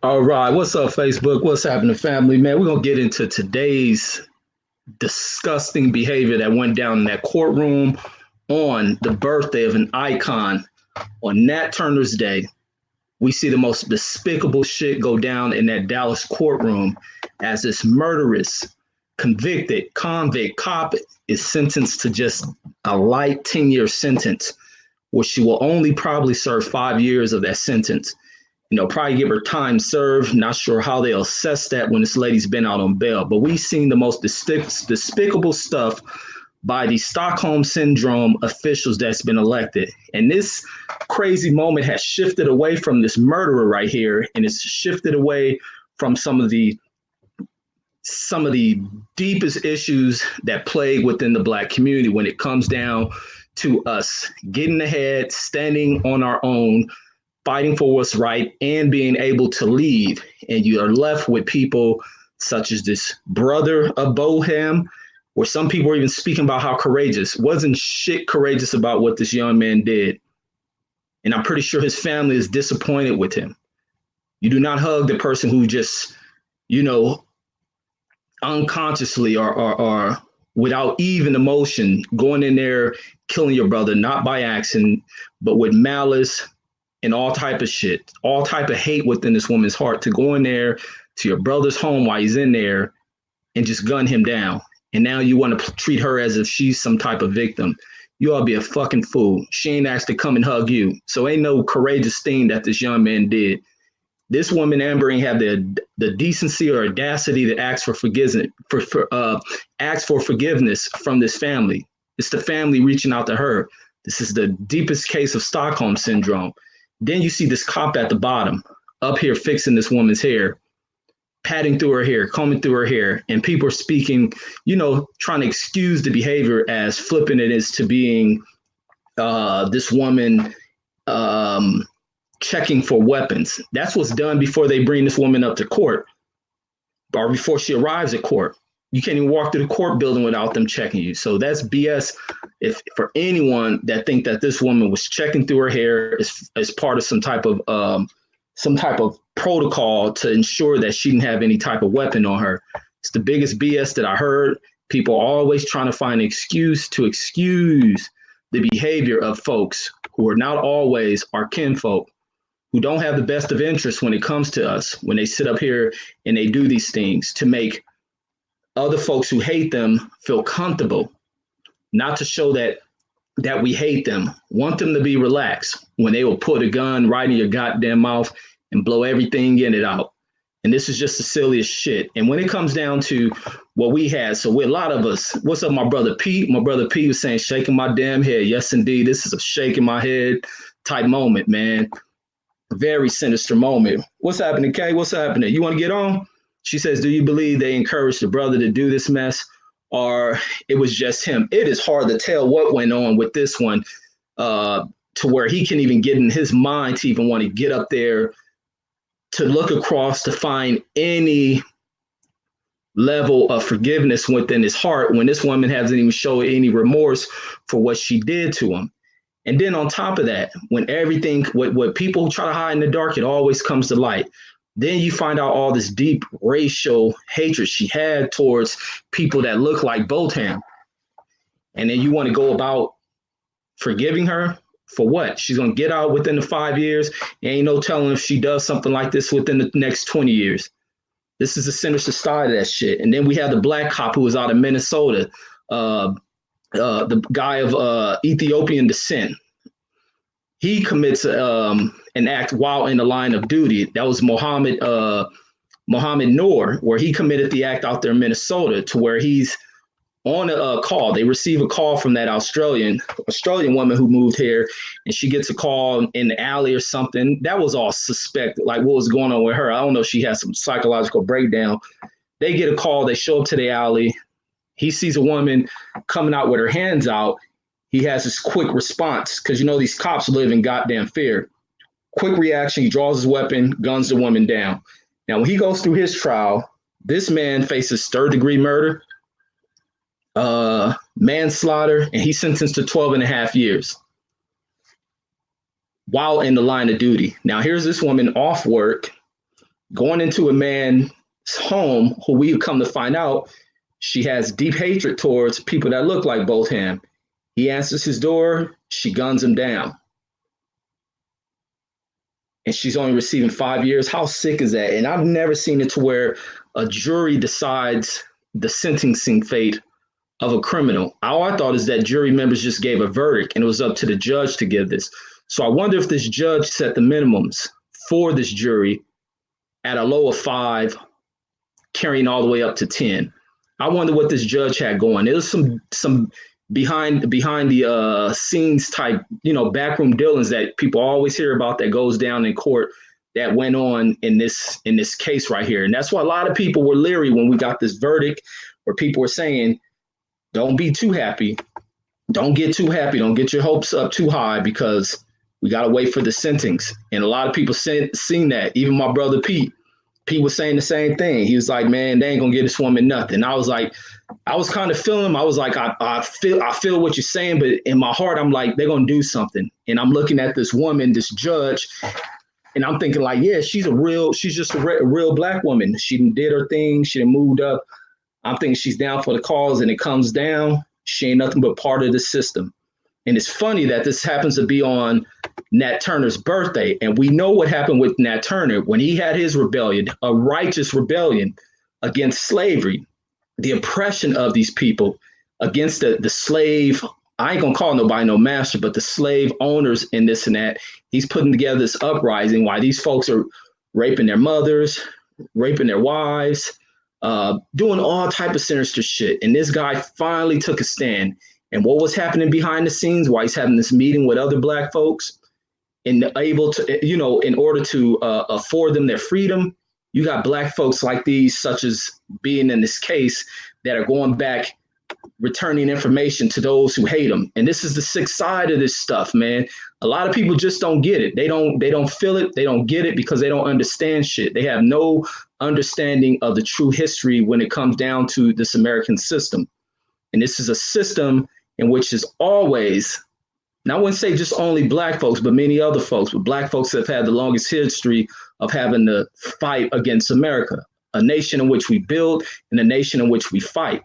All right, what's up, Facebook? What's happening, family? Man, we're gonna get into today's disgusting behavior that went down in that courtroom on the birthday of an icon on Nat Turner's day. We see the most despicable shit go down in that Dallas courtroom as this murderous, convicted convict cop is sentenced to just a light 10-year sentence, where she will only probably serve 5 years of that sentence. Probably give her time served. Not sure how they'll assess that when this lady's been out on bail. But we've seen the most despicable stuff by the Stockholm Syndrome officials that's been elected. And this crazy moment has shifted away from this murderer right here, and it's shifted away from some of the deepest issues that plague within the Black community when it comes down to us getting ahead, standing on our own, fighting for what's right, and being able to leave. And you are left with people such as this brother of Botham, where some people are even speaking about how courageous. Wasn't shit courageous about what this young man did. And I'm pretty sure his family is disappointed with him. You do not hug the person who just, you know, unconsciously or without even emotion, going in there, killing your brother, not by accident, but with malice and all type of shit, all type of hate within this woman's heart, to go in there to your brother's home while he's in there and just gun him down. And now you want to treat her as if she's some type of victim. You ought to be a fucking fool. She ain't asked to come and hug you. So ain't no courageous thing that this young man did. This woman, Amber, ain't have the decency or audacity to ask for forgiveness, ask for forgiveness from this family. It's the family reaching out to her. This is the deepest case of Stockholm Syndrome. Then you see this cop at the bottom, up here fixing this woman's hair, patting through her hair, combing through her hair, and people are speaking, trying to excuse the behavior as flippant it is to being this woman checking for weapons. That's what's done before they bring this woman up to court or before she arrives at court. You can't even walk through the court building without them checking you. So that's BS. If for anyone that think that this woman was checking through her hair as part of some type of protocol to ensure that she didn't have any type of weapon on her, it's the biggest BS that I heard. People are always trying to find an excuse to excuse the behavior of folks who are not always our kinfolk, who don't have the best of interests when it comes to us, when they sit up here and they do these things to make other folks who hate them feel comfortable, not to show that we hate them, want them to be relaxed when they will put a gun right in your goddamn mouth and blow everything in it out. And this is just the silliest shit. And when it comes down to what we had, so with a lot of us, what's up, my brother Pete? My brother Pete was saying, shaking my damn head. Yes, indeed. This is a shaking my head type moment, man. Very sinister moment. What's happening, Kay? What's happening? You want to get on? She says, do you believe they encouraged the brother to do this mess, or it was just him? It is hard to tell what went on with this one, to where he can even get in his mind to even want to get up there to look across to find any level of forgiveness within his heart when this woman hasn't even shown any remorse for what she did to him. And then on top of that, when everything, what people try to hide in the dark, it always comes to light. Then you find out all this deep racial hatred she had towards people that look like Botham. And then you want to go about forgiving her for what? She's going to get out within the 5 years. Ain't no telling if she does something like this within the next 20 years. This is the sinister side of that shit. And then we have the black cop who was out of Minnesota, the guy of Ethiopian descent. He commits an act while in the line of duty. That was Mohammed Noor, where he committed the act out there in Minnesota, to where he's on a call. They receive a call from that Australian woman who moved here, and she gets a call in the alley or something. That was all suspect, like what was going on with her. I don't know if she had some psychological breakdown. They get a call. They show up to the alley. He sees a woman coming out with her hands out. He has this quick response because, these cops live in goddamn fear. Quick reaction. He draws his weapon, guns the woman down. Now, when he goes through his trial, this man faces third-degree murder, manslaughter, and he's sentenced to 12 and a half years while in the line of duty. Now, here's this woman off work, going into a man's home who we come to find out she has deep hatred towards people that look like Botham. He answers his door, she guns him down. And she's only receiving 5 years. How sick is that? And I've never seen it to where a jury decides the sentencing fate of a criminal. All I thought is that jury members just gave a verdict and it was up to the judge to give this. So I wonder if this judge set the minimums for this jury at a low of 5, carrying all the way up to 10. I wonder what this judge had going. There was some behind the scenes type, backroom dealings that people always hear about that goes down in court that went on in this case right here. And that's why a lot of people were leery when we got this verdict, where people were saying, don't be too happy. Don't get too happy. Don't get your hopes up too high, because we got to wait for the sentence. And a lot of people seen that. Even my brother Pete was saying the same thing. He was like, man, they ain't gonna get this woman nothing. I was like, I was kind of feeling him. I was like, I feel what you're saying, but in my heart, I'm like, they're gonna do something. And I'm looking at this woman, this judge, and I'm thinking like, yeah, she's just a real black woman. She did her thing. She done moved up. I'm thinking she's down for the cause, and it comes down, she ain't nothing but part of the system. And it's funny that this happens to be on Nat Turner's birthday. And we know what happened with Nat Turner when he had his rebellion, a righteous rebellion against slavery, the oppression of these people, against the slave. I ain't gonna call nobody no master, but the slave owners and this and that. He's putting together this uprising while these folks are raping their mothers, raping their wives, doing all type of sinister shit. And this guy finally took a stand. And what was happening behind the scenes while he's having this meeting with other black folks and able to, in order to afford them their freedom, you got black folks like these, such as being in this case, that are going back, returning information to those who hate them. And this is the sick side of this stuff, man. A lot of people just don't get it. They don't feel it. They don't get it because they don't understand shit. They have no understanding of the true history when it comes down to this American system. And this is a system in which is always, and I wouldn't say just only black folks, but many other folks, but black folks have had the longest history of having to fight against America, a nation in which we build and a nation in which we fight.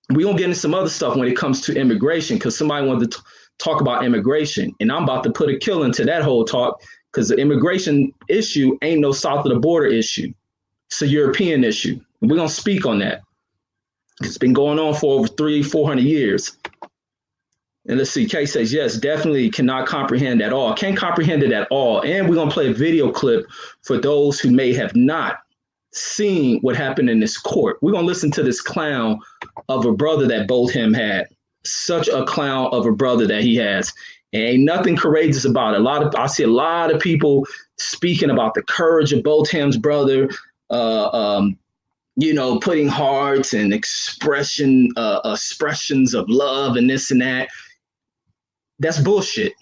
We're going to get into some other stuff when it comes to immigration, because somebody wanted to talk about immigration. And I'm about to put a kill into that whole talk, because the immigration issue ain't no south of the border issue. It's a European issue. And we're going to speak on that. It's been going on for over 300-400 years. And let's see, Kay says, yes, definitely cannot comprehend at all. Can't comprehend it at all. And we're going to play a video clip for those who may have not seen what happened in this court. We're going to listen to this clown of a brother that Botham had. Such a clown of a brother that he has. And ain't nothing courageous about it. I see a lot of people speaking about the courage of Botham's brother, putting hearts and expressions of love and this and that. That's bullshit.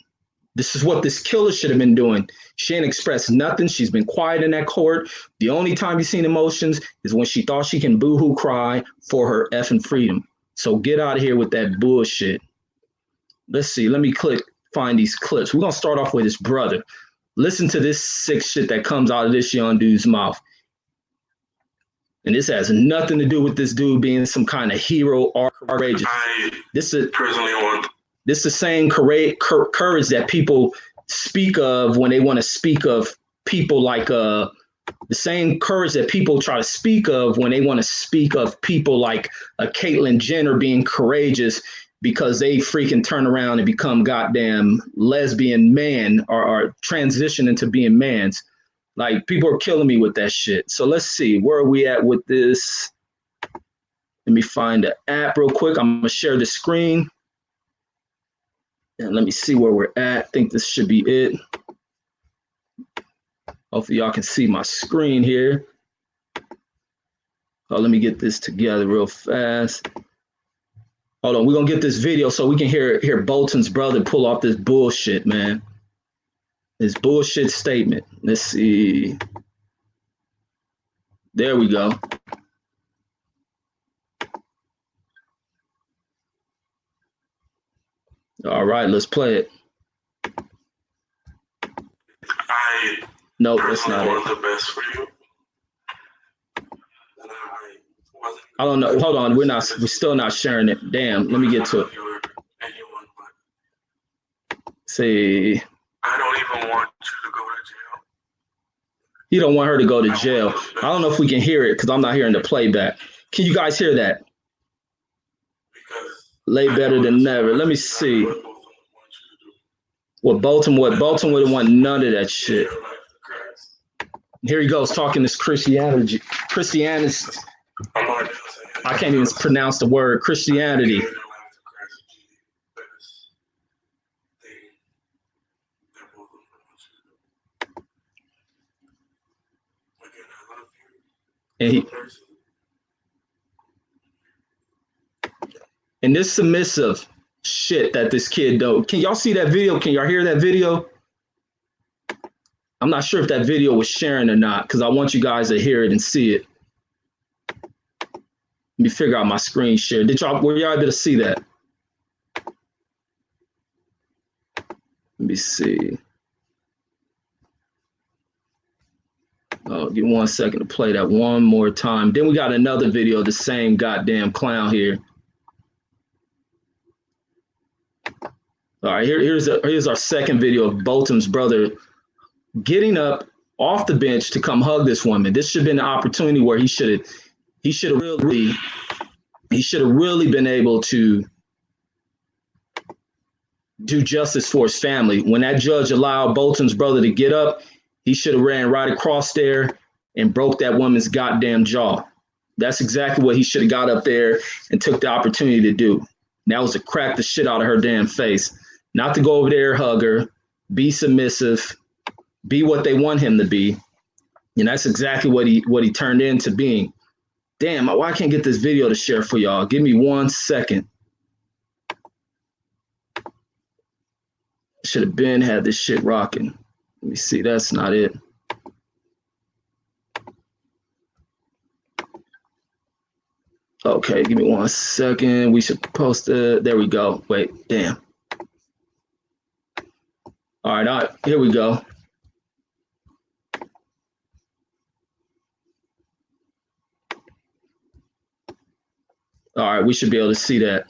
This is what this killer should have been doing. She ain't expressed nothing. She's been quiet in that court. The only time you've seen emotions is when she thought she can boo-hoo cry for her effing freedom. So get out of here with that bullshit. Let's see. Let me find these clips. We're going to start off with his brother. Listen to this sick shit that comes out of this young dude's mouth. And this has nothing to do with this dude being some kind of hero or courageous. This is personally want. This is the same courage that people speak of when they want to speak of people like the same courage that people try to speak of when they want to speak of people like a Caitlyn Jenner being courageous because they freaking turn around and become goddamn lesbian man or transition into being mans. Like, people are killing me with that shit. So let's see, where are we at with this? Let me find the app real quick. I'm gonna share the screen. And let me see where we're at. I think this should be it. Hopefully y'all can see my screen here. Oh, let me get this together real fast. Hold on, we're gonna get this video so we can hear Bolton's brother pull off this bullshit, man. This bullshit statement. Let's see. There we go. All right, let's play it. I nope, that's not want it. the best for you. I don't know. Hold on. We're still not sharing it. Damn. Let me get to it. See. I don't even want you to go to jail. He don't want her to go to jail. I don't know if we can hear it because I'm not hearing the playback. Can you guys hear that? Lay better than never. Let me see. Botham wouldn't want none of that shit. Here he goes talking this Christianity. I can't even pronounce the word Christianity. And this submissive shit that this kid do. Can y'all see that video? Can y'all hear that video? I'm not sure if that video was sharing or not because I want you guys to hear it and see it. Let me figure out my screen share. Were y'all able to see that? Let me see. Oh, give me 1 second to play that one more time. Then we got another video of the same goddamn clown here. All right, here's our second video of Botham's brother getting up off the bench to come hug this woman. This should have been an opportunity where he should have really been able to do justice for his family. When that judge allowed Botham's brother to get up, he should have ran right across there and broke that woman's goddamn jaw. That's exactly what he should have got up there and took the opportunity to do. And that was to crack the shit out of her damn face. Not to go over there, hug her, be submissive, be what they want him to be. And that's exactly what he turned into being. Damn, why I can't get this video to share for y'all? Give me 1 second. Should have been had this shit rocking. Let me see, that's not it. Okay, give me 1 second. We should post it. There we go. Wait, damn. All right, here we go. All right, we should be able to see that.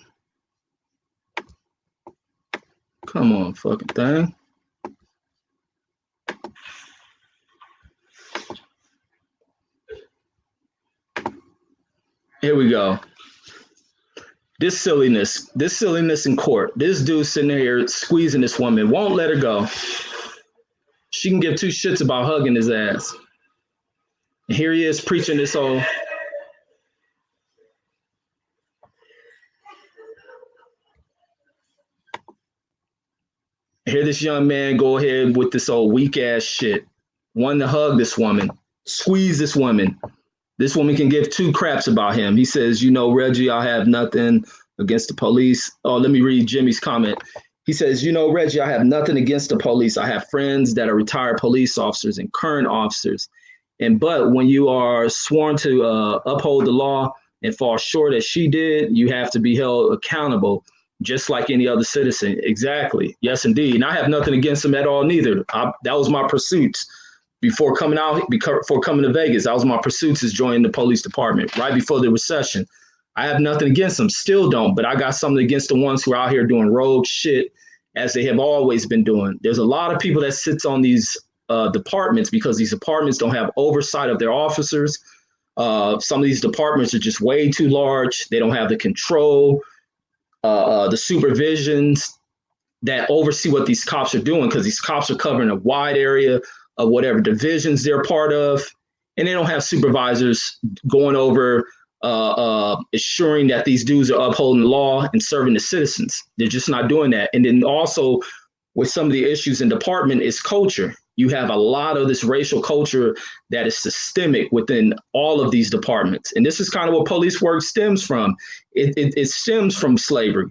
Come on, fucking thing. Here we go. This silliness in court. This dude sitting here squeezing this woman, won't let her go. She can give two shits about hugging his ass. And here he is preaching this whole. Hear this young man go ahead with this old weak ass shit. Wanting to hug this woman, squeeze this woman. This woman can give two craps about him. He says, you know, Reggie, I have nothing against the police. Oh, let me read Jimmy's comment. He says, you know, Reggie, I have nothing against the police. I have friends that are retired police officers and current officers. But when you are sworn to uphold the law and fall short as she did, you have to be held accountable just like any other citizen. Exactly. Yes, indeed. And I have nothing against him at all, neither. That was my pursuits. Before coming to Vegas, that was my pursuits is joining the police department right before the recession. I have nothing against them, still don't, but I got something against the ones who are out here doing rogue shit as they have always been doing. There's a lot of people that sits on these departments because these departments don't have oversight of their officers. Some of these departments are just way too large. They don't have the control, the supervisions that oversee what these cops are doing because these cops are covering a wide area of whatever divisions they're part of, and they don't have supervisors going over assuring that these dudes are upholding the law and serving the citizens. They're just not doing that. And then also with some of the issues in department is culture. You have a lot of this racial culture that is systemic within all of these departments. And this is kind of what police work stems from. It stems from slavery.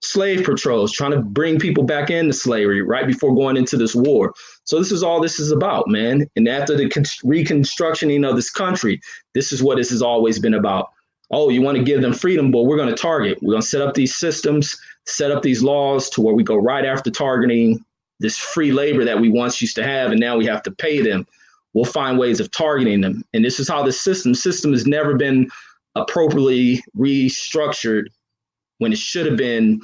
Slave patrols, trying to bring people back into slavery right before going into this war. So this is all this is about, man. And after the reconstructioning of this country, this is what this has always been about. Oh, you want to give them freedom, but we're going to target. We're going to set up these systems, set up these laws to where we go right after targeting this free labor that we once used to have, and now we have to pay them. We'll find ways of targeting them. And this is how the system has never been appropriately restructured when it should have been.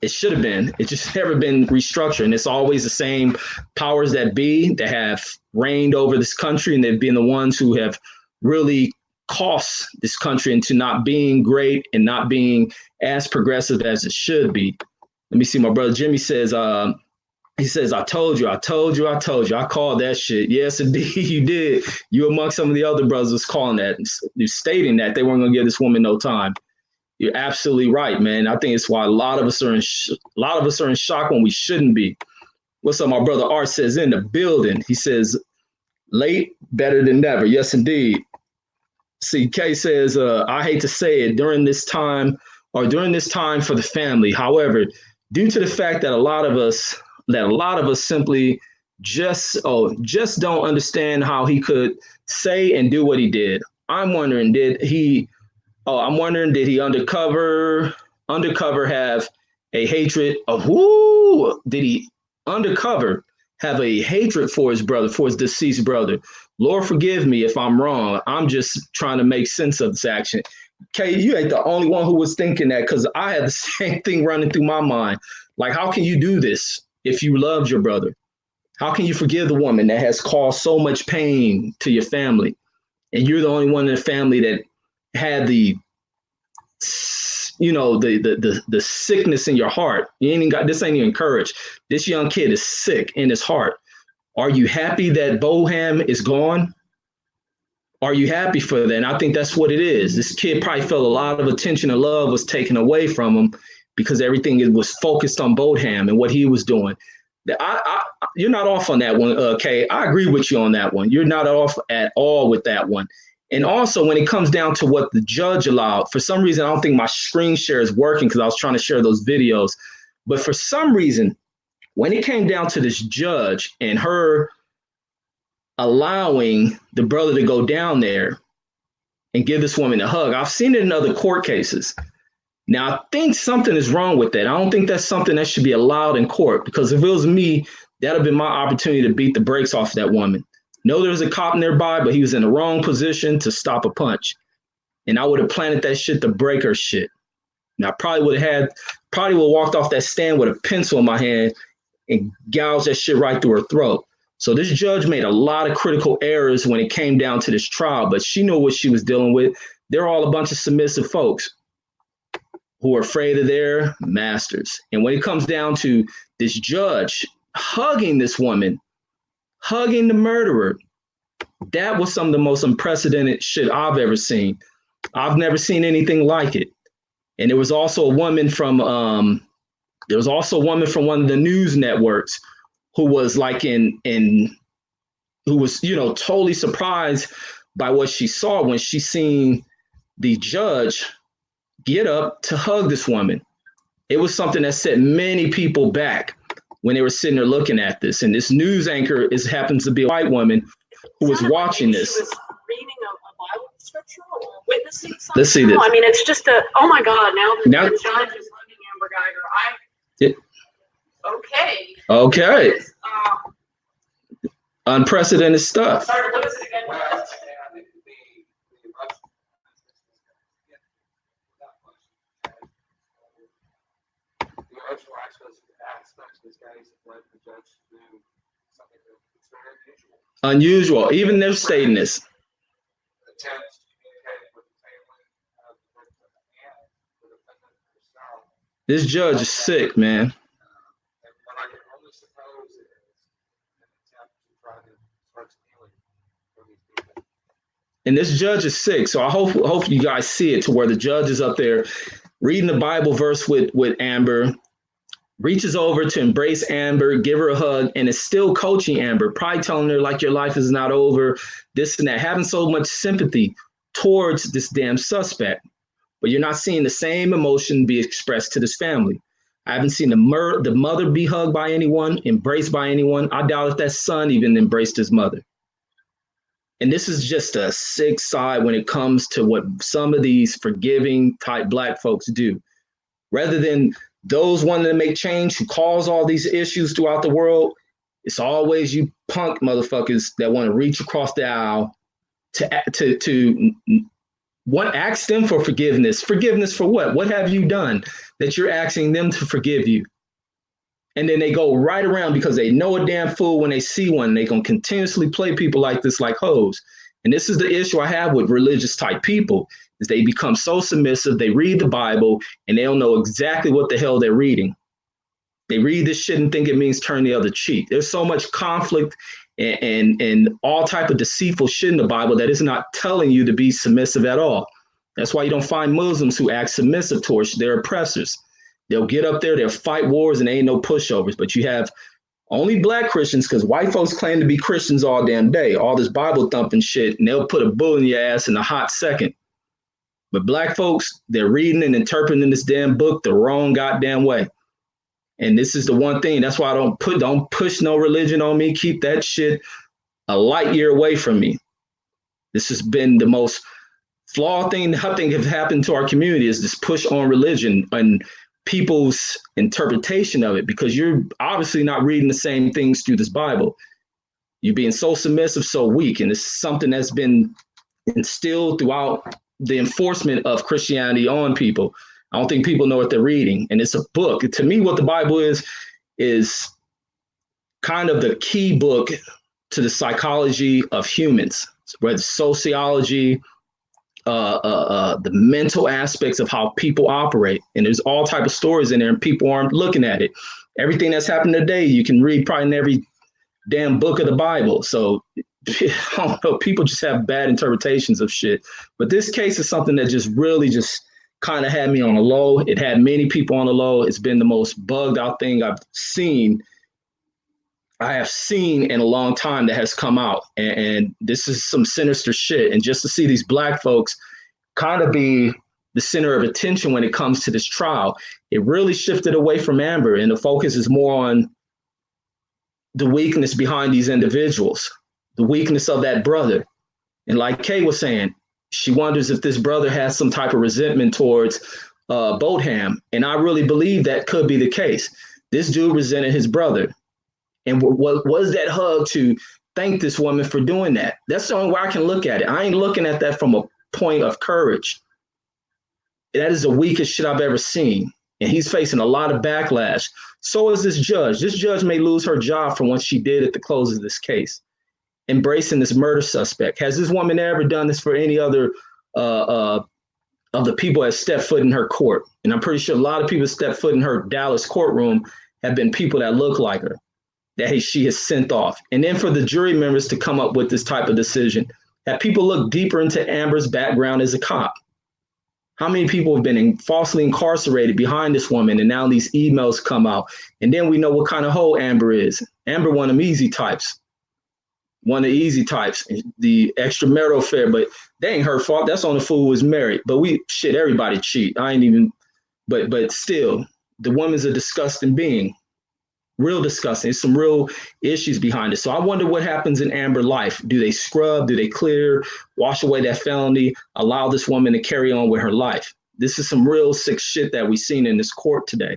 It's just never been restructured. And it's always the same powers that be that have reigned over this country, and they've been the ones who have really cost this country into not being great and not being as progressive as it should be. Let me see. My brother Jimmy says, he says, I told you. I called that shit. Yes, indeed, you did. You amongst some of the other brothers was calling that, stating that they weren't going to give this woman no time. You're absolutely right, man. I think it's why a lot of us are in shock when we shouldn't be. What's up? My brother Art says in the building. He says, late, better than never. Yes, indeed. CK says, I hate to say it, during this time for the family. However, due to the fact that a lot of us simply just don't understand how he could say and do what he did. I'm wondering, did he undercover have a hatred of who? Did he undercover have a hatred for his brother, for his deceased brother? Lord, forgive me if I'm wrong. I'm just trying to make sense of this action. Kay, you ain't the only one who was thinking that, because I had the same thing running through my mind. Like, how can you do this if you loved your brother? How can you forgive the woman that has caused so much pain to your family? And you're the only one in the family that had the sickness in your heart. You ain't even got this. Ain't even encouraged. This young kid is sick in his heart. Are you happy that Botham is gone? Are you happy for that? And I think that's what it is. This kid probably felt a lot of attention and love was taken away from him because everything was focused on Botham and what he was doing. You're not off on that one, Kay. I agree with you on that one. You're not off at all with that one. And also, when it comes down to what the judge allowed, for some reason, I don't think my screen share is working because I was trying to share those videos. But for some reason, when it came down to this judge and her allowing the brother to go down there and give this woman a hug, I've seen it in other court cases. Now, I think something is wrong with that. I don't think that's something that should be allowed in court, because if it was me, that would have been my opportunity to beat the brakes off that woman. No, there was a cop nearby, but he was in the wrong position to stop a punch. And I would have planted that shit to break her shit. And I probably would have walked off that stand with a pencil in my hand and gouged that shit right through her throat. So this judge made a lot of critical errors when it came down to this trial, but she knew what she was dealing with. They're all a bunch of submissive folks who are afraid of their masters. And when it comes down to this judge hugging this woman, hugging the murderer, that was some of the most unprecedented shit I've ever seen. I've never seen anything like it. And there was also a woman from one of the news networks who was like who was, totally surprised by what she saw when she seen the judge get up to hug this woman. It was something that set many people back when they were sitting there looking at this. And this news anchor happens to be a white woman who was watching this. She was reading a Bible scripture or witnessing something. Let's see this. I mean, it's just oh my God, now the judge is hugging Amber Guyger. Okay. Unprecedented stuff. Sorry, what is it again? Unusual. Even they're stating this. This judge is sick, man. And this judge is sick. So I hope you guys see it, to where the judge is up there reading the Bible verse with Amber, reaches over to embrace Amber, give her a hug, and is still coaching Amber, probably telling her like, your life is not over, this and that, having so much sympathy towards this damn suspect. But you're not seeing the same emotion be expressed to this family. I haven't seen the mother be hugged by anyone, embraced by anyone. I doubt if that son even embraced his mother. And this is just a sick side when it comes to what some of these forgiving type Black folks do. Rather than those wanting to make change who cause all these issues throughout the world, it's always you punk motherfuckers that want to reach across the aisle to Ask them for forgiveness. Forgiveness for what? What have you done that you're asking them to forgive you? And then they go right around because they know a damn fool when they see one. They gonna continuously play people like this like hoes. And this is the issue I have with religious type people is they become so submissive. They read the Bible and they don't know exactly what the hell they're reading. They read this shit and think it means turn the other cheek. There's so much conflict and all type of deceitful shit in the Bible that is not telling you to be submissive at all. That's why you don't find Muslims who act submissive towards their oppressors. They'll get up there, they'll fight wars, and they ain't no pushovers. But you have only black Christians, because white folks claim to be Christians all damn day, all this Bible thumping shit, and they'll put a bull in your ass in a hot second. But black folks, they're reading and interpreting this damn book the wrong goddamn way. And this is the one thing. That's why I don't push no religion on me. Keep that shit a light year away from me. This has been the most flawed thing I think have happened to our community is this push on religion and people's interpretation of it, because you're obviously not reading the same things through this Bible. You're being so submissive, so weak. And it's something that's been instilled throughout the enforcement of Christianity on people. I don't think people know what they're reading. And it's a book. To me, what the Bible is kind of the key book to the psychology of humans, whether sociology, the mental aspects of how people operate. And there's all type of stories in there and people aren't looking at it. Everything that's happened today, you can read probably in every damn book of the Bible. So I don't know, people just have bad interpretations of shit. But this case is something that just really just kind of had me on a low. It had many people on the low. It's been the most bugged out thing I have seen in a long time that has come out. And this is some sinister shit. And just to see these black folks kind of be the center of attention when it comes to this trial, it really shifted away from Amber. And the focus is more on the weakness behind these individuals, the weakness of that brother. And like Kay was saying, she wonders if this brother has some type of resentment towards Botham. And I really believe that could be the case. This dude resented his brother. And what was that hug to thank this woman for doing that? That's the only way I can look at it. I ain't looking at that from a point of courage. That is the weakest shit I've ever seen. And he's facing a lot of backlash. So is this judge. This judge may lose her job for what she did at the close of this case. Embracing this murder suspect. Has this woman ever done this for any other of the people that stepped foot in her court? And I'm pretty sure a lot of people stepped foot in her Dallas courtroom have been people that look like her, that she has sent off. And then for the jury members to come up with this type of decision, that people look deeper into Amber's background as a cop. How many people have been falsely incarcerated behind this woman, and now these emails come out, and then we know what kind of hoe Amber is. Amber, one of them easy types. One of the easy types, the extramarital affair, but that ain't her fault. That's on the fool who was married. But everybody cheat. But still, the woman's a disgusting being. Real disgusting. There's some real issues behind it. So I wonder what happens in Amber's life. Do they scrub? Do they clear? Wash away that felony? Allow this woman to carry on with her life? This is some real sick shit that we've seen in this court today,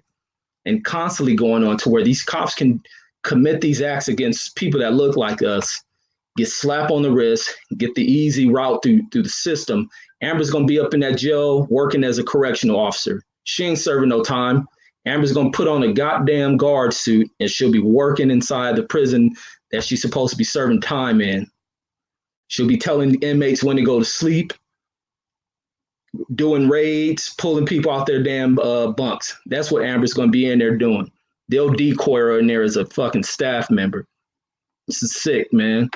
and constantly going on to where these cops can commit these acts against people that look like us, get slapped on the wrist, get the easy route through the system. Amber's going to be up in that jail working as a correctional officer. She ain't serving no time. Amber's going to put on a goddamn guard suit and she'll be working inside the prison that she's supposed to be serving time in. She'll be telling the inmates when to go to sleep, doing raids, pulling people out their damn bunks. That's what Amber's going to be in there doing. They'll decoy her in there as a fucking staff member. This is sick, man.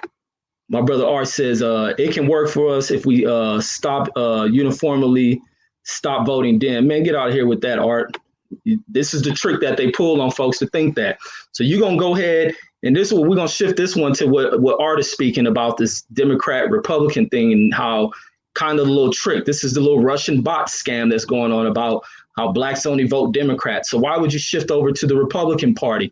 My brother Art says it can work for us if we uniformly stop voting Dem. Man, get out of here with that, Art. This is the trick that they pull on folks to think that. So you're going to go ahead, and this we're going to shift this one to what Art is speaking about, this Democrat-Republican thing and how kind of a little trick. This is the little Russian bot scam that's going on about how blacks only vote Democrat. So why would you shift over to the Republican Party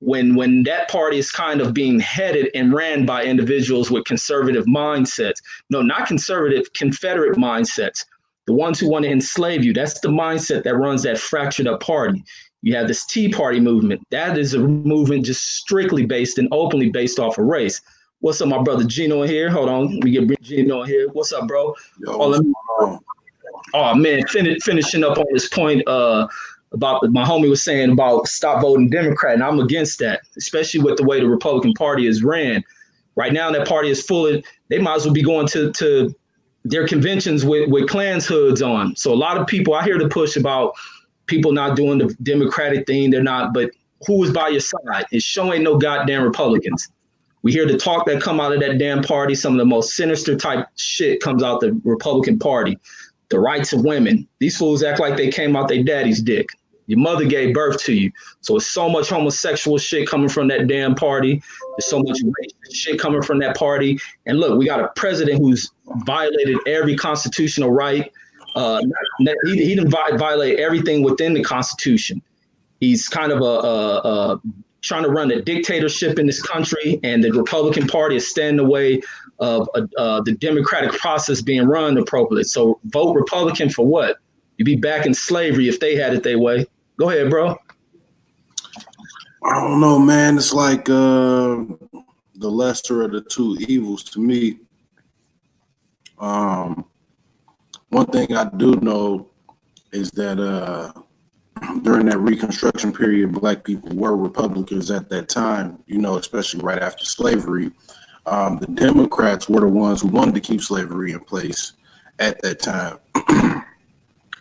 when that party is kind of being headed and ran by individuals with conservative mindsets? No, not conservative, Confederate mindsets. The ones who want to enslave you. That's the mindset that runs that fractured up party. You have this Tea Party movement. That is a movement just strictly based and openly based off of race. What's up, my brother Gino in here? Hold on, let me get Gino in here. What's up, bro? Yo, what's going on? Oh man, finishing up on this point about my homie was saying about stop voting Democrat, and I'm against that, especially with the way the Republican Party is ran. Right now, that party is full of. They might as well be going to their conventions with Klans hoods on. So a lot of people, I hear the push about people not doing the Democratic thing. They're not, but who is by your side? It sure ain't no goddamn Republicans. We hear the talk that come out of that damn party. Some of the most sinister type shit comes out the Republican Party. The rights of women. These fools act like they came out their daddy's dick. Your mother gave birth to you. So it's so much homosexual shit coming from that damn party. There's so much racist shit coming from that party. And look, we got a president who's violated every constitutional right. He didn't violate everything within the Constitution. He's kind of trying to run a dictatorship in this country, and the Republican Party is standing in the way of the democratic process being run appropriately. So vote Republican for what? You'd be back in slavery if they had it their way. Go ahead, bro. I don't know, man. It's like the lesser of the two evils to me. One thing I do know is that during that Reconstruction period, Black people were Republicans at that time, you know, especially right after slavery. The Democrats were the ones who wanted to keep slavery in place at that time.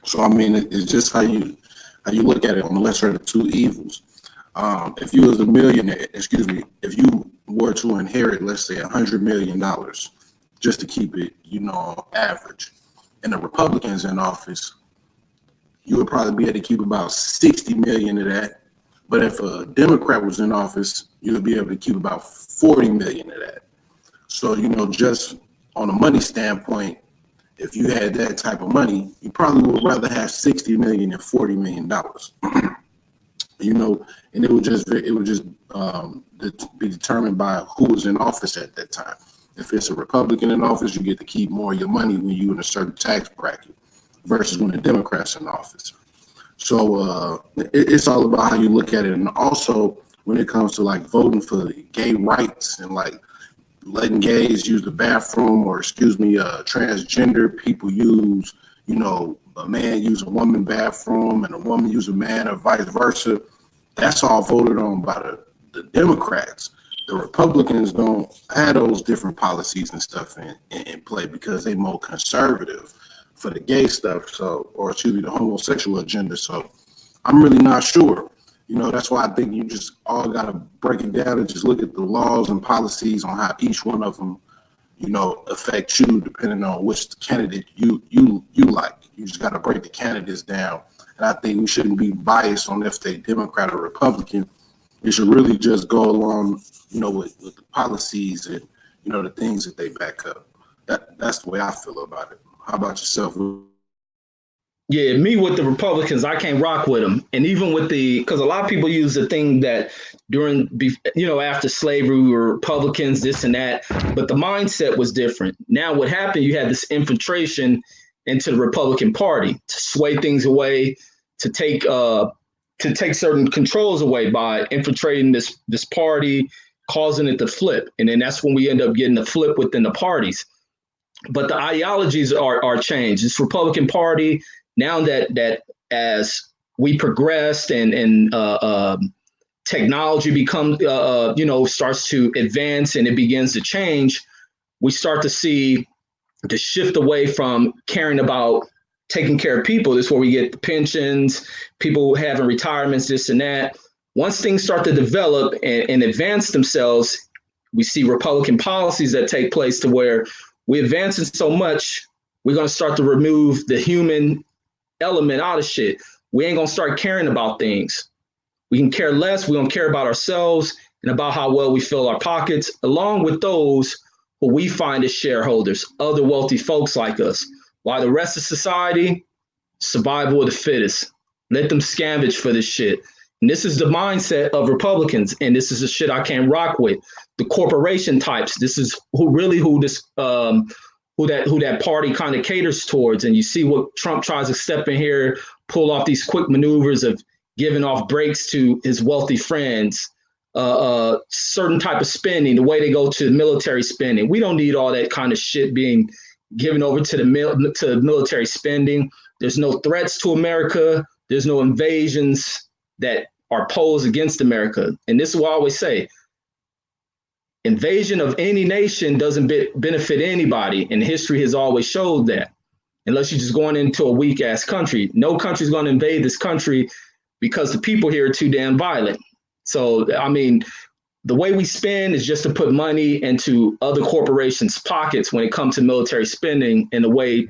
So, I mean, it's just how you look at it on the lesser of the two evils. If you was a millionaire, if you were to inherit, let's say, $100 million, just to keep it, you know, average, and the Republicans in office, you would probably be able to keep about 60 million of that. But if a Democrat was in office, you would be able to keep about 40 million of that. So, you know, just on a money standpoint, if you had that type of money, you probably would rather have 60 million than $40 million. You know, and it would just be determined by who was in office at that time. If it's a Republican in office, you get to keep more of your money when you're in a certain tax bracket versus when the Democrats in office. So it's all about how you look at it. And also when it comes to like voting for gay rights and like letting gays use the bathroom, or transgender people use, you know, a man use a woman bathroom and a woman use a man, or vice versa. That's all voted on by the Democrats. The Republicans don't have those different policies and stuff in play because they more conservative for the gay stuff, the homosexual agenda. So I'm really not sure. You know, that's why I think you just all got to break it down and just look at the laws and policies on how each one of them, you know, affect you depending on which candidate you like. You just got to break the candidates down. And I think we shouldn't be biased on if they Democrat or Republican. You should really just go along, you know, with the policies and, you know, the things that they back up. That's the way I feel about it. How about yourself? Yeah, me with the Republicans, I can't rock with them. And even with because a lot of people use the thing that after slavery, we were Republicans, this and that, but the mindset was different. Now what happened, you had this infiltration into the Republican Party to sway things away, to take certain controls away by infiltrating this party, causing it to flip. And then that's when we end up getting the flip within the parties. But the ideologies are changed. This Republican Party, now that as we progressed and technology becomes starts to advance and it begins to change, we start to see the shift away from caring about taking care of people. This is where we get the pensions, people having retirements, this and that. Once things start to develop and advance themselves, we see Republican policies that take place to where we're advancing so much, we're going to start to remove the human element out of shit. We ain't going to start caring about things. We can care less. We're going to care about ourselves and about how well we fill our pockets, along with those who we find as shareholders, other wealthy folks like us. While the rest of society, survival of the fittest. Let them scavenge for this shit. And this is the mindset of Republicans, and this is the shit I can't rock with. The corporation types. This is who that party kind of caters towards. And you see what Trump tries to step in here, pull off these quick maneuvers of giving off breaks to his wealthy friends. certain type of spending, the way they go to military spending. We don't need all that kind of shit being given over to to military spending. There's no threats to America. There's no invasions that are posed against America. And this is what I always say. Invasion of any nation doesn't benefit anybody. And history has always showed that. Unless you're just going into a weak ass country. No country's going to invade this country because the people here are too damn violent. So, I mean, the way we spend is just to put money into other corporations' pockets when it comes to military spending. And the way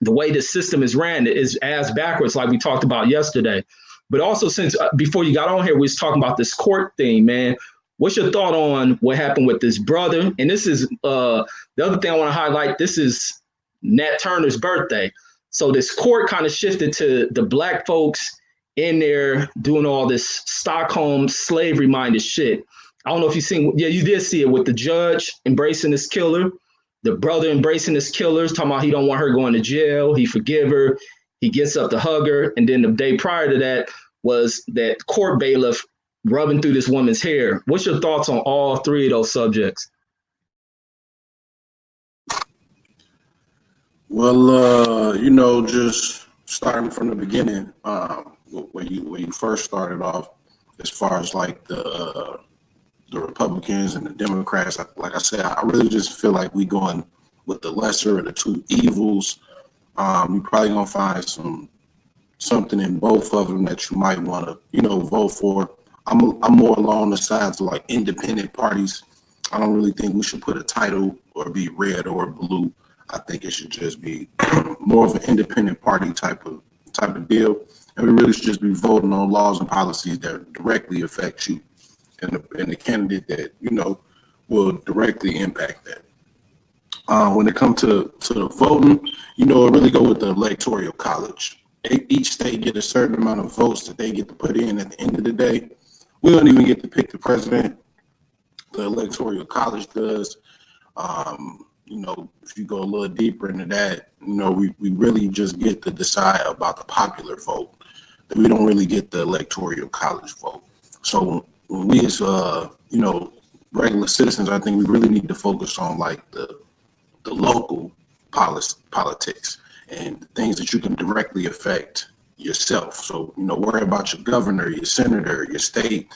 the system is ran is ass backwards, like we talked about yesterday. But also, since before you got on here, we was talking about this court thing, man. What's your thought on what happened with this brother? And this is the other thing I want to highlight. This is Nat Turner's birthday. So this court kind of shifted to the black folks in there doing all this Stockholm slavery minded shit. I don't know if you've seen, yeah, you did see it with the judge embracing this killer, the brother embracing this killer, talking about he don't want her going to jail. He forgive her. He gets up to hug her. And then the day prior to that was that court bailiff rubbing through this woman's hair. What's your thoughts on all three of those subjects? Well, just starting from the beginning, when you first started off, as far as like the Republicans and the Democrats, like I said, I really just feel like we going with the lesser of the two evils. You probably gonna find something in both of them that you might want to, vote for. I'm more along the sides of like independent parties. I don't really think we should put a title or be red or blue. I think it should just be more of an independent party type of deal, and we really should just be voting on laws and policies that directly affect you and the candidate that will directly impact that. When it comes to the voting, it really go with the electoral college. Each state get a certain amount of votes that they get to put in. At the end of the day, we don't even get to pick the president. The electoral college does. If you go a little deeper into that, we really just get to decide about the popular vote. That we don't really get the electoral college vote. So when we as regular citizens, I think we really need to focus on like the local politics and things that you can directly affect yourself. So, worry about your governor, your senator, your state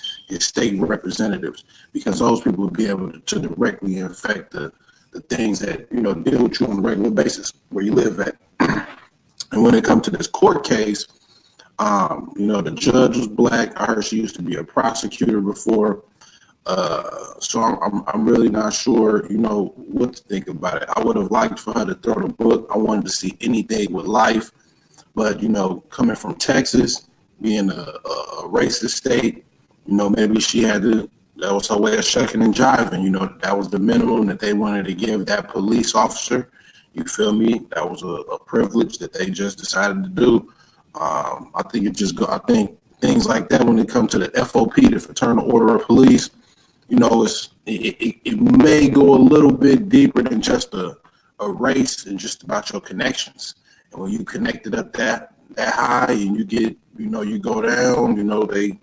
representatives, because those people will be able to directly affect the things that, deal with you on a regular basis where you live at. And when it comes to this court case, the judge was black. I heard she used to be a prosecutor before. So I'm really not sure, what to think about it. I would have liked for her to throw the book. I wanted to see anything with life. But, coming from Texas, being a racist state, maybe she had to, that was her way of shucking and jiving. That was the minimum that they wanted to give that police officer. You feel me? That was a privilege that they just decided to do. I think things like that, when it comes to the FOP, the Fraternal Order of Police, it may go a little bit deeper than just a race and just about your connections. And when you connect it up that high and you get, you go down, they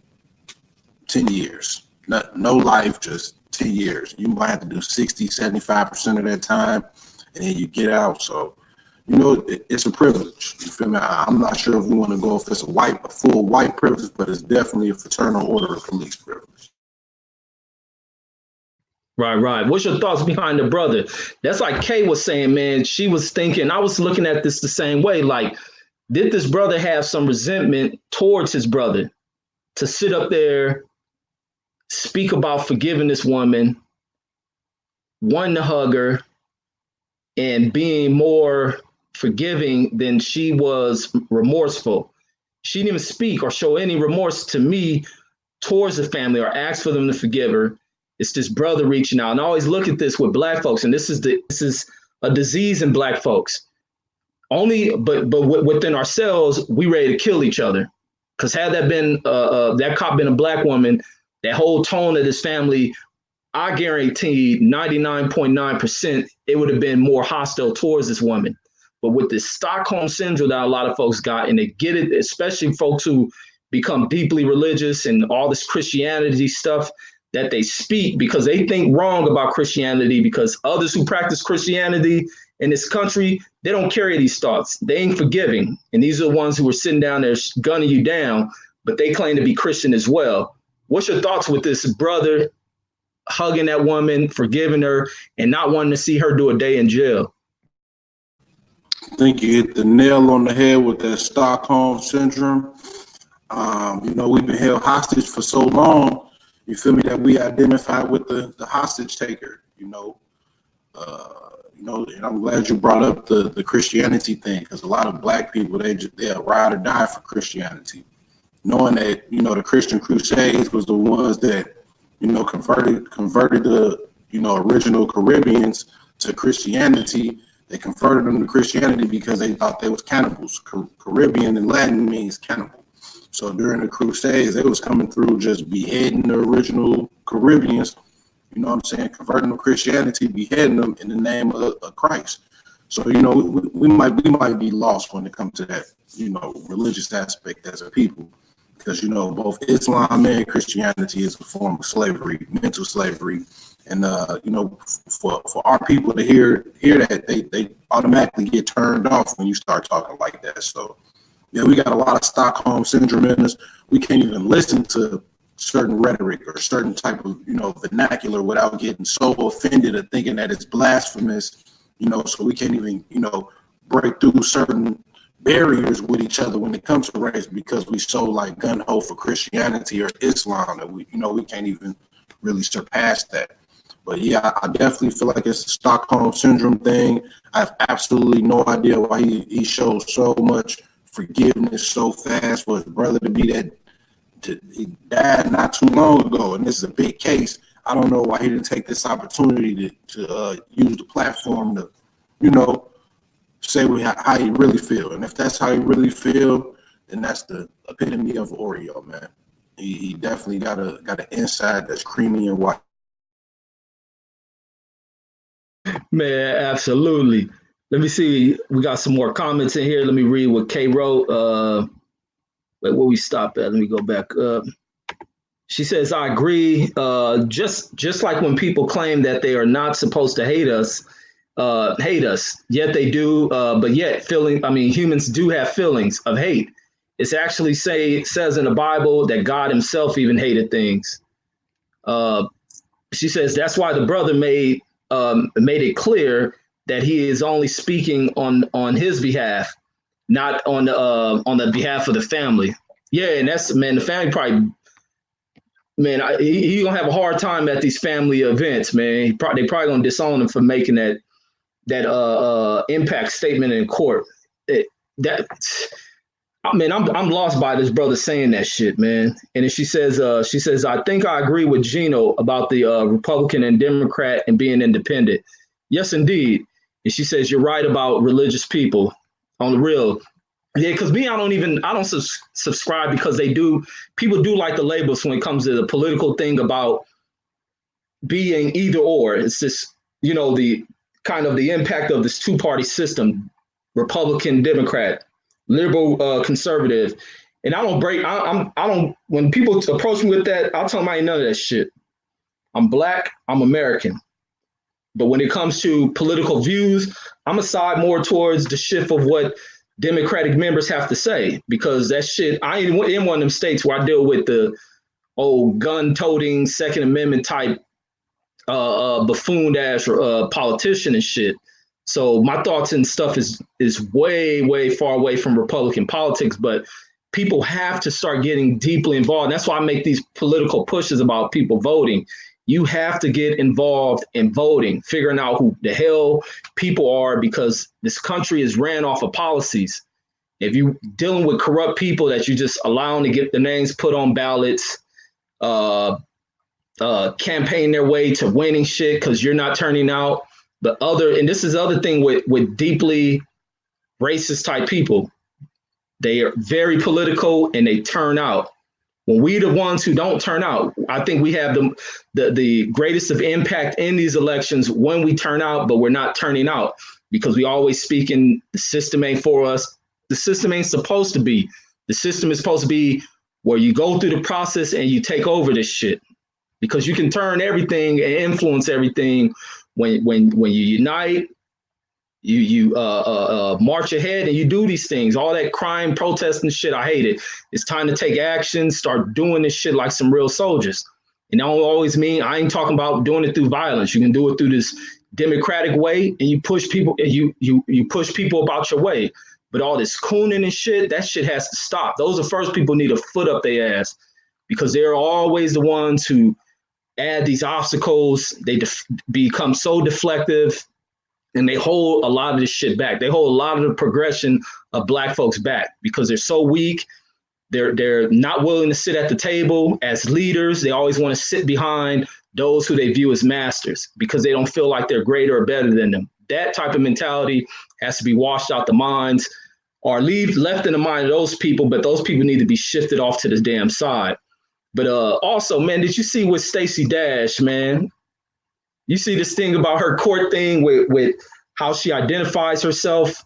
10 years. No life, just 10 years. You might have to do 60, 75% of that time, and then you get out. So, it's a privilege. You feel me? I'm not sure if we want to go if it's a full white privilege, but it's definitely a Fraternal Order of Police privilege. Right. What's your thoughts behind the brother? That's like Kay was saying, man. She was thinking, I was looking at this the same way. Like, did this brother have some resentment towards his brother to sit up there, speak about forgiving this woman, wanting to hug her, and being more forgiving than she was remorseful? She didn't even speak or show any remorse to me towards the family or ask for them to forgive her. It's this brother reaching out. And I always look at this with black folks, and this is a disease in black folks. But within ourselves, we ready to kill each other. Because had that been that cop been a black woman, that whole tone of this family, I guarantee 99.9% it would have been more hostile towards this woman. But with this Stockholm syndrome that a lot of folks got, and they get it, especially folks who become deeply religious and all this Christianity stuff, that they speak because they think wrong about Christianity, because others who practice Christianity in this country, they don't carry these thoughts. They ain't forgiving. And these are the ones who are sitting down there gunning you down, but they claim to be Christian as well. What's your thoughts with this brother hugging that woman, forgiving her, and not wanting to see her do a day in jail? I think you hit the nail on the head with that Stockholm syndrome. We've been held hostage for so long. You feel me? That we identify with the hostage taker. And I'm glad you brought up the Christianity thing, because a lot of black people they'll ride or die for Christianity, knowing that the Christian Crusades was the ones that converted the original Caribbeans to Christianity. They converted them to Christianity because they thought they was cannibals. Caribbean in Latin means cannibal. So during the Crusades, they was coming through just beheading the original Caribbeans, converting them to Christianity, beheading them in the name of Christ. So, we might be lost when it comes to that, religious aspect as a people, because, both Islam and Christianity is a form of slavery, mental slavery. And, for our people to hear that, they automatically get turned off when you start talking like that. So, yeah, we got a lot of Stockholm syndrome in us. We can't even listen to certain rhetoric or certain type of, vernacular without getting so offended or thinking that it's blasphemous, so we can't even, break through certain barriers with each other when it comes to race, because we so like gun-ho for Christianity or Islam that we can't even really surpass that. But yeah, I definitely feel like it's a Stockholm syndrome thing. I have absolutely no idea why he shows so much forgiveness so fast for his brother to be that. He died not too long ago, and this is a big case. I don't know why he didn't take this opportunity to use the platform to, say how he really feel. And if that's how he really feel, then that's the epitome of Oreo, man. He definitely got an inside that's creamy and white. Man, absolutely. Let me see. We got some more comments in here. Let me read what Kay wrote. Where we stop at? Let me go back up. She says, "I agree. Just like when people claim that they are not supposed to hate us, yet they do. But yet, humans do have feelings of hate. It's actually says in the Bible that God Himself even hated things." She says that's why the brother made it clear that he is only speaking on his behalf, not on the behalf of the family. Yeah, and that's, man, the family probably, man, he gonna have a hard time at these family events, man. They probably gonna disown him for making that impact statement in court. I'm lost by this brother saying that shit, man. And then she says, I think I agree with Gino about the Republican and Democrat and being independent. Yes, indeed. And she says, you're right about religious people on the real. Yeah, because I don't subscribe, because people do like the labels when it comes to the political thing about being either or. It's just, the kind of the impact of this two-party system, Republican, Democrat, liberal, conservative. And when people approach me with that, I'll tell them I ain't none of that shit. I'm Black, I'm American. But when it comes to political views, I'm a side more towards the shift of what Democratic members have to say, because that shit, I ain't in one of them states where I deal with the old gun-toting Second Amendment type buffoon ass politician and shit. So my thoughts and stuff is way, way far away from Republican politics, but people have to start getting deeply involved. That's why I make these political pushes about people voting. You have to get involved in voting, figuring out who the hell people are, because this country is ran off of policies. If you're dealing with corrupt people that you just allowing to get the names put on ballots, campaign their way to winning shit because you're not turning out. And this is the other thing with deeply racist type people. They are very political and they turn out. When we the ones who don't turn out, I think we have the greatest of impact in these elections when we turn out, but we're not turning out because we always speaking the system ain't for us. The system ain't supposed to be. The system is supposed to be where you go through the process and you take over this shit. because you can turn everything and influence everything when you unite. You march ahead and you do these things, all that crime, protesting shit. I hate it. It's time to take action, start doing this shit like some real soldiers. And that don't always mean, I ain't talking about doing it through violence. You can do it through this democratic way, and you push people, and you push people about your way. But all this cooning and shit, that shit has to stop. Those are first people need a foot up their ass, because they're always the ones who add these obstacles. They become so deflective, and they hold a lot of this shit back. They hold a lot of the progression of Black folks back because they're so weak. They're not willing to sit at the table as leaders. They always want to sit behind those who they view as masters because they don't feel like they're greater or better than them. That type of mentality has to be washed out the minds, or left in the mind of those people, but those people need to be shifted off to the damn side. But also, man, did you see with Stacey Dash, man? You see this thing about her court thing with how she identifies herself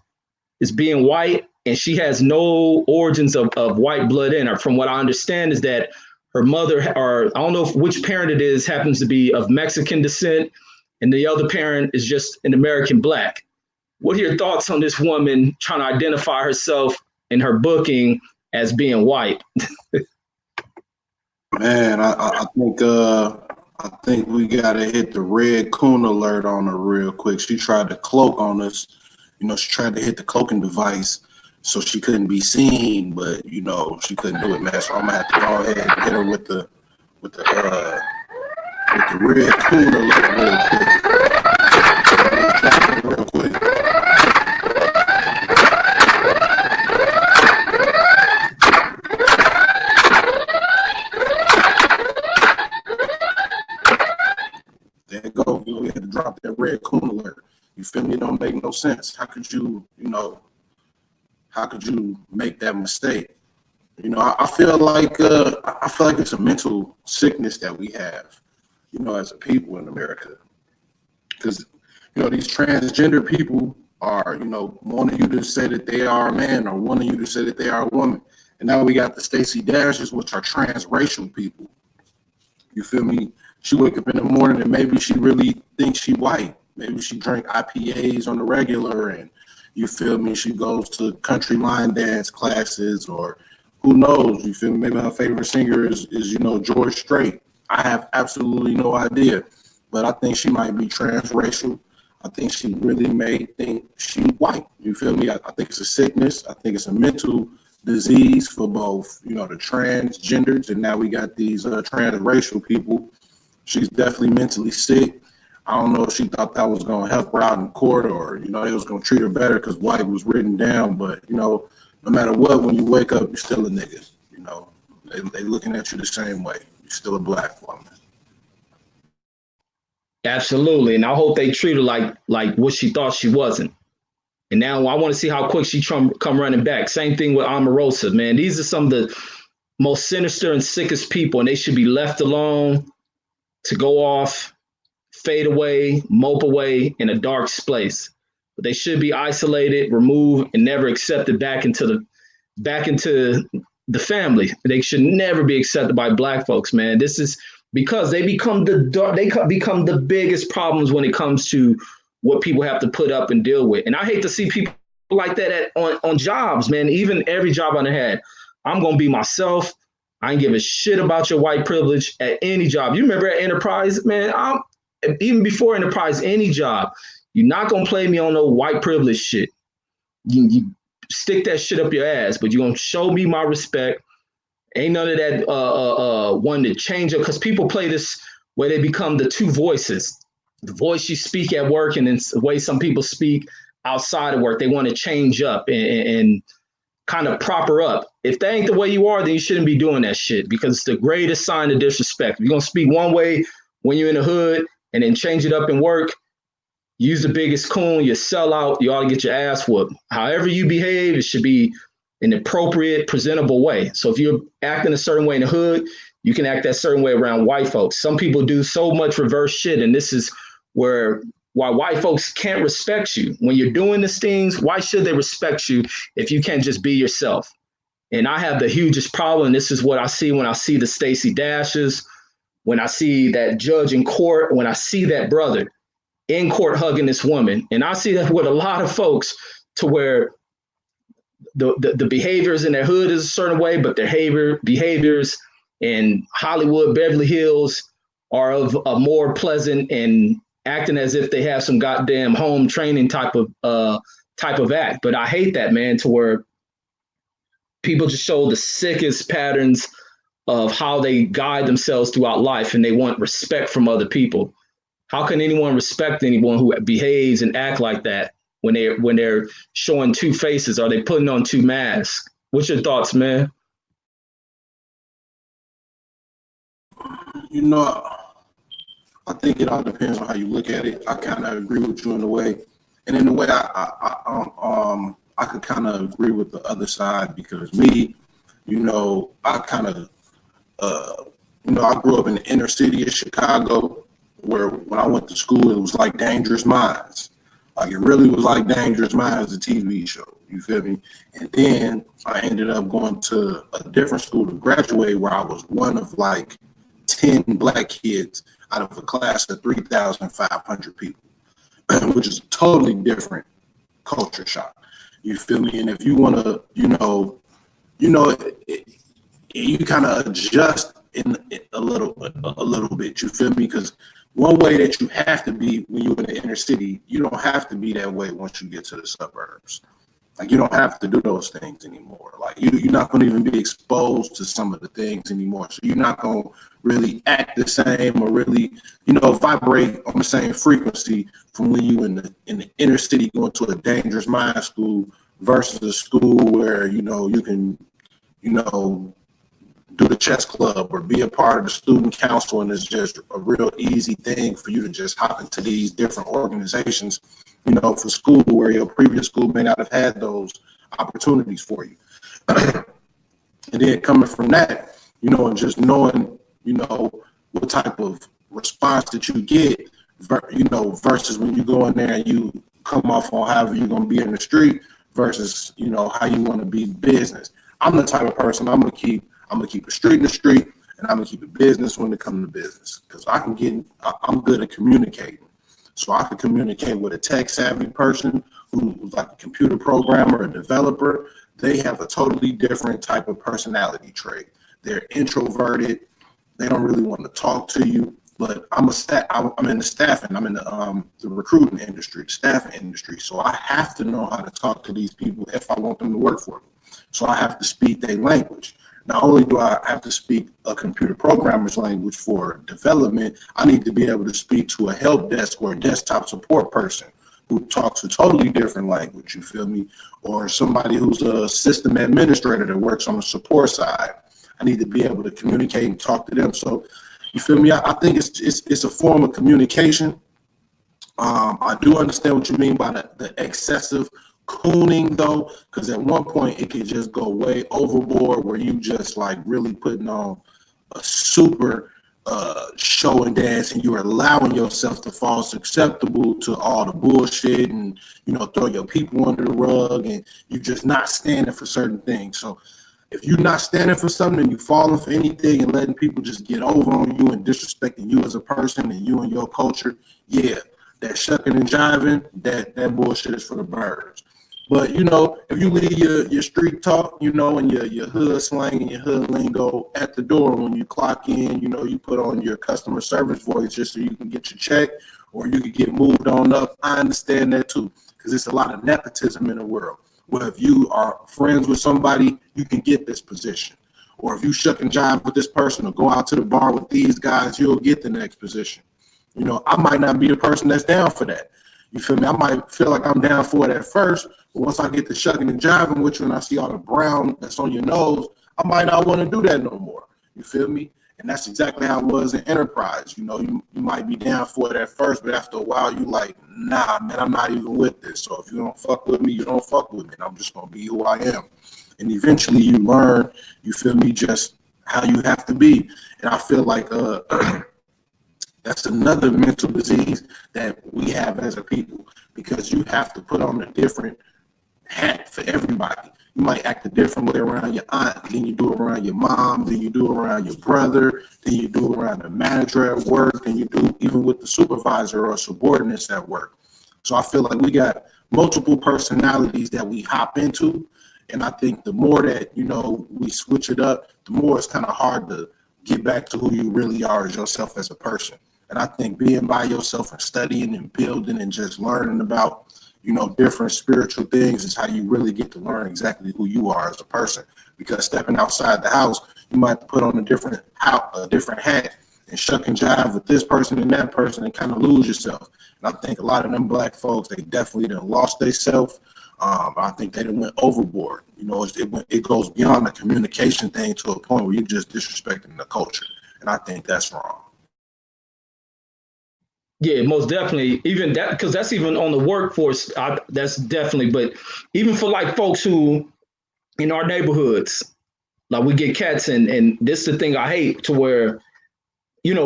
as being white, and she has no origins of white blood in her. From what I understand is that her mother, or I don't know which parent it is, happens to be of Mexican descent, and the other parent is just an American Black. What are your thoughts on this woman trying to identify herself in her booking as being white? Man, I think we gotta hit the red Coon Alert on her real quick. She tried to cloak on us. She tried to hit the cloaking device so she couldn't be seen, but she couldn't do it, man. So I'm gonna have to go ahead and hit her with the red Coon Alert real quick. There you go. We had to drop that red Coon Alert. You feel me? It don't make no sense. How could you make that mistake? I feel like it's a mental sickness that we have, as a people in America. Because, these transgender people are, wanting you to say that they are a man or wanting you to say that they are a woman. And now we got the Stacey Dashes, which are transracial people. You feel me? She wake up in the morning and maybe she really thinks she white. Maybe she drank IPAs on the regular, and you feel me? She goes to country line dance classes, or who knows? You feel me? Maybe her favorite singer is George Strait. I have absolutely no idea, but I think she might be transracial. I think she really may think she white. You feel me? I think it's a sickness. I think it's a mental disease for both, the transgenders, and now we got these transracial people. She's definitely mentally sick. I don't know if she thought that was going to help her out in court, or, it was going to treat her better because white was written down. But, no matter what, when you wake up, you're still a nigga. They looking at you the same way. You're still a Black woman. Absolutely. And I hope they treat her like what she thought she wasn't. And now I want to see how quick she come running back. Same thing with Omarosa, man. These are some of the most sinister and sickest people, and they should be left alone to go off, fade away, mope away in a dark place. But they should be isolated, removed, and never accepted back into the family. They should never be accepted by Black folks, man. This is because they become the biggest problems when it comes to what people have to put up and deal with. And I hate to see people like that on jobs, man. Even every job I had, I'm gonna be myself. I ain't give a shit about your white privilege at any job. You remember at Enterprise, man? Even before Enterprise, any job, you're not gonna play me on no white privilege shit. You stick that shit up your ass, but you're gonna show me my respect. Ain't none of that one to change it, because people play this where they become the two voices. The voice you speak at work, and then the way some people speak outside of work. They want to change up and kind of proper up. If that ain't the way you are, then you shouldn't be doing that shit, because it's the greatest sign of disrespect. If you're gonna speak one way when you're in the hood and then change it up in work, use the biggest coon, you sell out, you ought to get your ass whooped. However you behave, it should be an appropriate, presentable way. So if you're acting a certain way in the hood, you can act that certain way around white folks. Some people do so much reverse shit, and this is why white folks can't respect you. When you're doing these things, why should they respect you if you can't just be yourself? And I have the hugest problem, and this is what I see when I see the Stacey Dashes, when I see that judge in court, when I see that brother in court hugging this woman, and I see that with a lot of folks to where the behaviors in their hood is a certain way, but their behaviors in Hollywood, Beverly Hills are of a more pleasant and acting as if they have some goddamn home training type of act. But I hate that, man, to where people just show the sickest patterns of how they guide themselves throughout life, and they want respect from other people. How can anyone respect anyone who behaves and act like that when they're showing two faces? Are they putting on two masks? What's your thoughts, man? You know, I think it all depends on how you look at it. I kind of agree with you in a way, and in a way, I could kind of agree with the other side, because me, you know, I kind of, I grew up in the inner city of Chicago, where when I went to school, it was like Dangerous Minds. Like, it really was like Dangerous Minds, the TV show. You feel me? And then I ended up going to a different school to graduate, where I was one of like 10 black kids out of a class of 3,500 people, which is a totally different culture shock. You feel me? And if you want to, you kind of adjust in a little bit. You feel me? Because one way that you have to be when you're in the inner city, you don't have to be that way once you get to the suburbs. Like, you don't have to do those things anymore. Like, you're not going to even be exposed to some of the things anymore. So you're not going to really act the same or really, vibrate on the same frequency from when you in the inner city going to a Dangerous Mind school versus a school where, you can, do the chess club or be a part of the student council, and it's just a real easy thing for you to just hop into these different organizations, for school, where your previous school may not have had those opportunities for you. And then coming from that, and just knowing, what type of response that you get, versus when you go in there and you come off on however you're going to be in the street versus, how you want to be business. I'm the type of person, I'm gonna keep the street in the street, and I'm gonna keep it business when it comes to business, because I'm good at communicating. So I can communicate with a tech savvy person who's like a computer programmer, a developer. They have a totally different type of personality trait. They're introverted. They don't really want to talk to you. But I'm in the staffing. I'm in the recruiting industry, the staffing industry. So I have to know how to talk to these people if I want them to work for me. So I have to speak their language. Not only do I have to speak a computer programmer's language for development, I need to be able to speak to a help desk or a desktop support person who talks a totally different language, you feel me? Or somebody who's a system administrator that works on the support side. I need to be able to communicate and talk to them. So, you feel me? I think it's a form of communication. I do understand what you mean by the excessive cooning, though, because at one point it could just go way overboard, where you just like really putting on a super show and dance, and you're allowing yourself to fall susceptible to all the bullshit, and throw your people under the rug, and you're just not standing for certain things. So if you're not standing for something and you're falling for anything and letting people just get over on you and disrespecting you as a person and you and your culture, yeah, that shucking and jiving, that bullshit is for the birds. But, if you leave your street talk, and your hood slang and your hood lingo at the door when you clock in, you put on your customer service voice just so you can get your check or you can get moved on up. I understand that too, because there's a lot of nepotism in the world. Well, if you are friends with somebody, you can get this position. Or if you shuck and jive with this person or go out to the bar with these guys, you'll get the next position. I might not be the person that's down for that. You feel me? I might feel like I'm down for it at first, but once I get to shucking and jiving with you and I see all the brown that's on your nose, I might not want to do that no more. You feel me? And that's exactly how it was in enterprise. You might be down for it at first, but after a while, you like, nah, man, I'm not even with this. So if you don't fuck with me, you don't fuck with me. And I'm just going to be who I am. And eventually you learn, you feel me, just how you have to be. And I feel like that's another mental disease that we have as a people, because you have to put on a different hat for everybody. You might act a different way around your aunt, then you do it around your mom, then you do it around your brother, then you do it around the manager at work, and you do even with the supervisor or subordinates at work. So I feel like we got multiple personalities that we hop into. And I think the more that, we switch it up, the more it's kind of hard to get back to who you really are as yourself as a person. And I think being by yourself and studying and building and just learning about, different spiritual things is how you really get to learn exactly who you are as a person. Because stepping outside the house, you might put on a different hat and shuck and jive with this person and that person and kind of lose yourself. And I think a lot of them black folks, they definitely done lost themselves. I think they done went overboard. It goes beyond the communication thing to a point where you're just disrespecting the culture. And I think that's wrong. Yeah, most definitely. Even that, because that's even on the workforce. That's definitely. But even for like folks who in our neighborhoods, like we get cats, and this is the thing I hate, to where,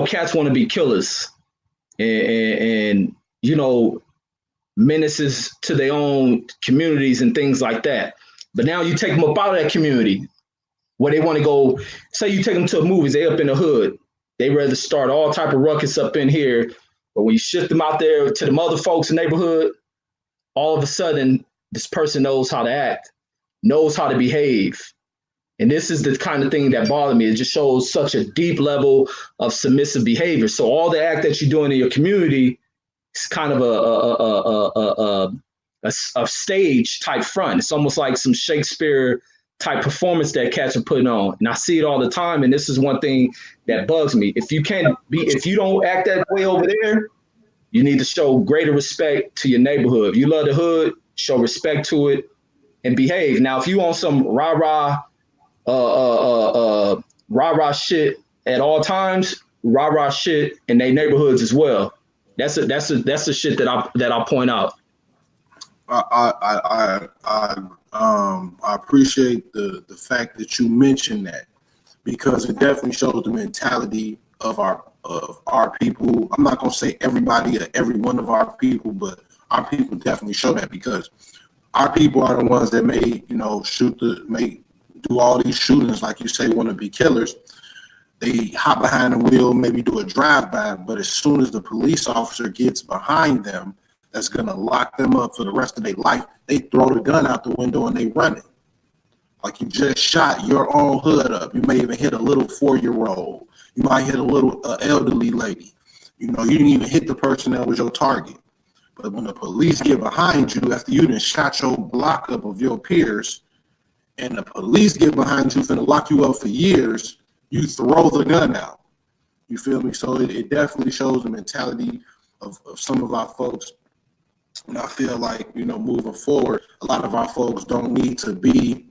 cats want to be killers, and menaces to their own communities and things like that. But now you take them up out of that community where they want to go. Say you take them to a movies, they up in the hood. They rather start all type of ruckus up in here. But when you shift them out there to the other folks in the neighborhood, all of a sudden, this person knows how to act, knows how to behave. And this is the kind of thing that bothered me. It just shows such a deep level of submissive behavior. So all the act that you're doing in your community is kind of a stage type front. It's almost like some Shakespeare type performance that cats are putting on. And I see it all the time. And this is one thing that bugs me. If you don't act that way over there, you need to show greater respect to your neighborhood. If you love the hood, show respect to it and behave. Now, if you on some rah-rah shit at all times, rah-rah shit in their neighborhoods as well. That's the shit that I point out. I appreciate the fact that you mentioned that, because it definitely shows the mentality of our people. I'm not gonna say everybody or every one of our people, but our people definitely show that, because our people are the ones that may do all these shootings, like you say, want to be killers. They hop behind the wheel, maybe do a drive-by, but as soon as the police officer gets behind them, that's going to lock them up for the rest of their life, they throw the gun out the window and they run it. Like you just shot your own hood up. You may even hit a little 4-year-old. You might hit a little elderly lady. You didn't even hit the person that was your target. But when the police get behind you after you done shot your block up of your peers, and the police get behind you finna lock you up for years, you throw the gun out. You feel me? So it definitely shows the mentality of some of our folks. And I feel like, moving forward, a lot of our folks don't need to be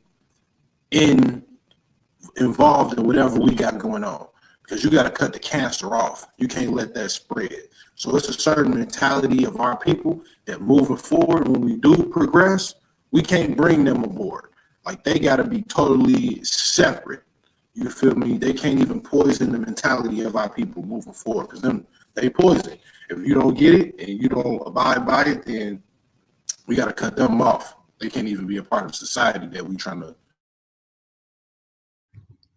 involved in whatever we got going on, because you got to cut the cancer off. You can't let that spread. So it's a certain mentality of our people that moving forward, when we do progress, we can't bring them aboard. Like they got to be totally separate. You feel me? They can't even poison the mentality of our people moving forward, because they poison. If you don't get it and you don't abide by it, then we got to cut them off. They can't even be a part of society that we trying to.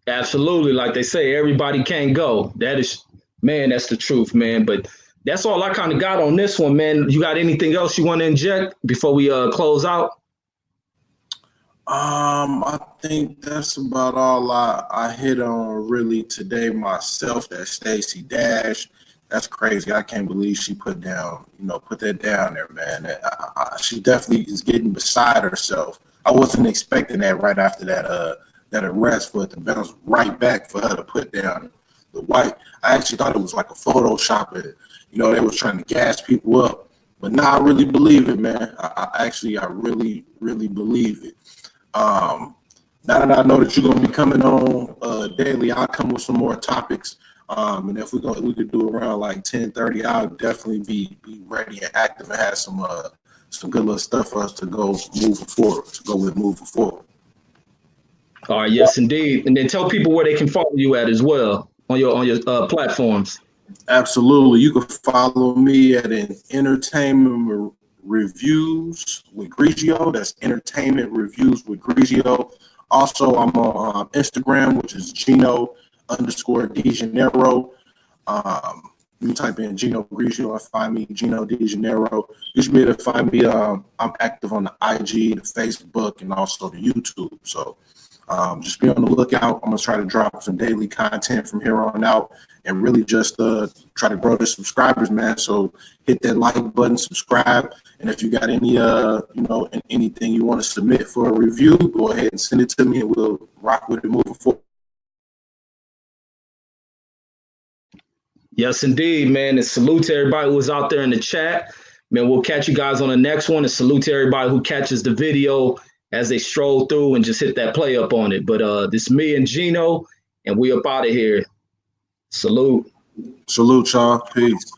Absolutely. Like they say, everybody can't go. That's the truth, man. But that's all I kind of got on this one, man. You got anything else you want to inject before we close out? I think that's about all I hit on really today myself. That Stacey Dash, that's crazy. I can't believe she put that down there, man. She definitely is getting beside herself. I wasn't expecting that right after that arrest, for it to bounce right back for her to put down the white. I actually thought it was like a Photoshop. They was trying to gas people up, but now I really believe it, man. I really, really believe it. Now that I know that you're gonna be coming on daily, I'll come with some more topics. And if we could do around like 10:30, I'll definitely be ready and active and have some good little stuff for us to go moving forward. All right, yes, indeed. And then tell people where they can follow you at as well on your platforms. Absolutely. You can follow me at an Entertainment Reviews with Grigio. That's Entertainment Reviews with Grigio. Also, I'm on Instagram, which is Gino_DeGaneiro. You type in Gino Grigio and find me, Gino DeGaneiro. You should be able to find me. I'm active on the IG, the Facebook, and also the YouTube. So just be on the lookout. I'm going to try to drop some daily content from here on out and really just try to grow the subscribers, man. So hit that like button, subscribe. And if you got any, anything you want to submit for a review, go ahead and send it to me and we'll rock with it moving forward. Yes, indeed, man. And salute to everybody who was out there in the chat. Man, we'll catch you guys on the next one. And salute to everybody who catches the video as they stroll through and just hit that play up on it. But this is me and Gino, and we up out of here. Salute. Salute, y'all. Peace.